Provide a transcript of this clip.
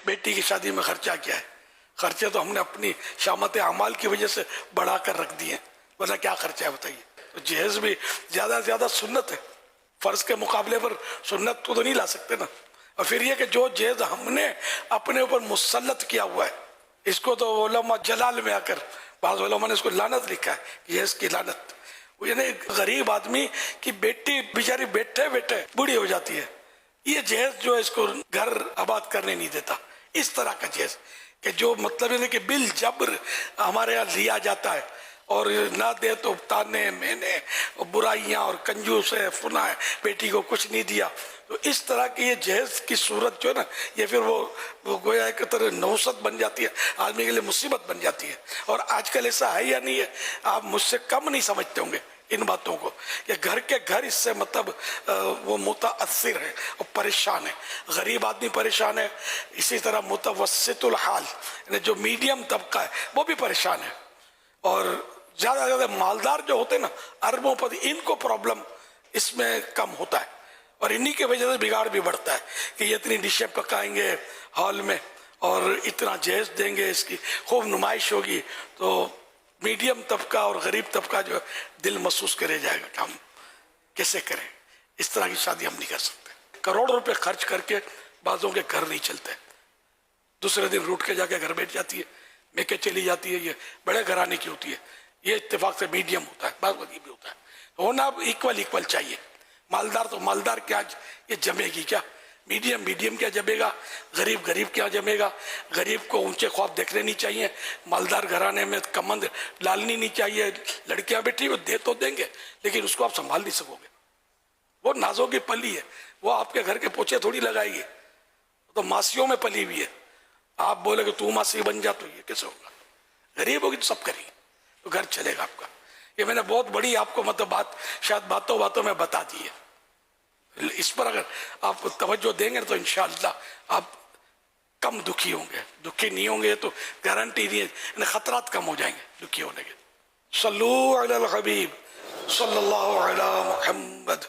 بیٹی کی شادی میں خرچہ کیا ہے؟ خرچے تو ہم نے اپنی شامت اعمال کی وجہ سے بڑھا کر رکھ دیے، ورنہ کیا خرچہ ہے بتائیے؟ تو جہیز بھی زیادہ سے زیادہ سنت ہے، فرض کے مقابلے پر سنت کو تو نہیں لا سکتے نا۔ اور پھر یہ کہ جو جہیز ہم نے اپنے اوپر مسلط کیا ہوا ہے، اس کو تو علماء جلال میں آ کر بعض علماء نے اس کو لعنت لکھا ہے، جہیز کی لعنت۔ وہ یعنی ایک غریب آدمی کی بیٹی بیچاری بیٹھے بیٹھے بوڑھی ہو جاتی ہے، یہ جہیز جو ہے اس کو گھر آباد کرنے نہیں دیتا۔ اس طرح کا جہیز کہ جو مطلب ہے کہ بال جبر ہمارے یہاں لیا جاتا ہے، اور نہ دے تو تانے مینے برائیاں اور کنجوس ہے فنا ہے، بیٹی کو کچھ نہیں دیا۔ تو اس طرح کی یہ جہیز کی صورت جو ہے نا، یہ پھر وہ گویا ایک طرح نوست بن جاتی ہے، آدمی کے لیے مصیبت بن جاتی ہے۔ اور آج کل ایسا ہے یا نہیں ہے، آپ مجھ سے کم نہیں سمجھتے ہوں گے ان باتوں کو، کہ گھر کے گھر اس سے مطلب وہ متاثر ہے اور پریشان ہے۔ غریب آدمی پریشان ہے، اسی طرح متوسط الحال یعنی جو میڈیم طبقہ ہے وہ بھی پریشان ہے، اور زیادہ سے زیادہ مالدار جو ہوتے ہیں نا اربوں پتی، ان کو پرابلم اس میں کم ہوتا ہے، اور انہی کی وجہ سے بگاڑ بھی بڑھتا ہے کہ یہ اتنی ڈشیں پکائیں گے ہال میں اور اتنا جہیز دیں گے، اس کی خوب نمائش ہوگی، تو میڈیم طبقہ اور غریب طبقہ جو دل محسوس کرے جائے گا کہ ہم کیسے کریں۔ اس طرح کی شادی ہم نہیں کر سکتے۔ کروڑوں روپے خرچ کر کے بعضوں کے گھر نہیں چلتے، دوسرے دن روٹ کے جا کے گھر بیٹھ جاتی ہے، میکے چلی جاتی ہے۔ یہ بڑے گھرانے کی ہوتی ہے، یہ اتفاق سے میڈیم ہوتا ہے، بعض وقت یہ بھی ہوتا ہے۔ ہونا ایکول چاہیے، مالدار تو مالدار کیا یہ جمے گی کیا، میڈیم کیا جمے گا، غریب کیا جمے گا۔ غریب کو اونچے خواب دیکھنے نہیں چاہیے، مالدار گھرانے میں کمند ڈالنی نہیں چاہیے۔ لڑکیاں بیٹھی وہ دے تو دیں گے لیکن اس کو آپ سنبھال نہیں سکو گے، وہ نازوں کی پلی ہے، وہ آپ کے گھر کے پوچھے تھوڑی لگائے گی، تو ماسیوں میں پلی ہوئی ہے۔ آپ بولے کہ تو ماسی بن جا، تو یہ کیسے ہوگا؟ غریب ہوگی تو سب کریں گے تو گھر چلے گا آپ کا۔ یہ میں نے بہت بڑی آپ کو مطلب بات شاید باتوں میں بتا دی ہے، اس پر اگر آپ توجہ دیں گے تو انشاءاللہ آپ کم دکھی ہوں گے۔ دکھی نہیں ہوں گے تو گارنٹی نہیں ہے، یعنی خطرات کم ہو جائیں گے دکھی ہونے کے۔ صلو علی الحبیب صلی اللہ علی محمد۔